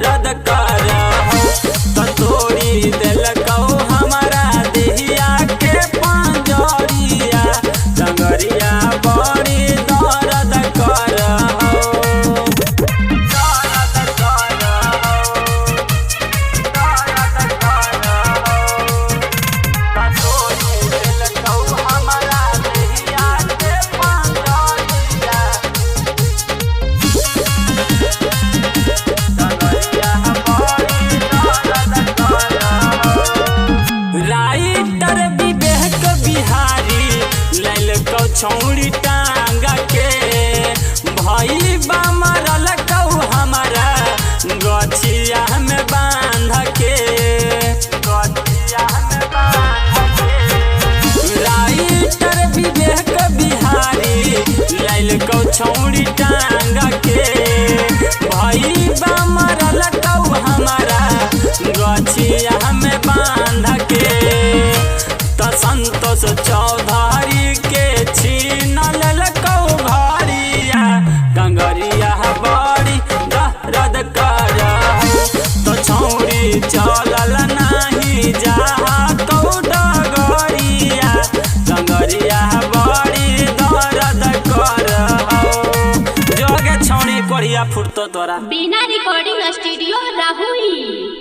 दर्द कर तोड़ी दिल कौ हमारा देहिया के पंजरिया डंगरिया बड़ी दर्द कर राइटर विवेक बिहारी लैल कौ छौड़ी टांग के भई बा मरल कौ हमारा गछिया में बांध के राइटर विवेक बिहारी लैल कौ छौड़ी टांग के भई बा मरल कौ हमारा गछिया में बांध के संतोष चौधरी के छीन ललकौ घरिया डंगरिया बड़ी दर्द कर तो छौड़ी चलल नहीं जा कौ डगरिया डंगरिया बड़ी दर्द कर जोगे छौड़ी कोढ़िया फुटतो तोरा बिना रिकॉर्डिंग स्टूडियो राहुल।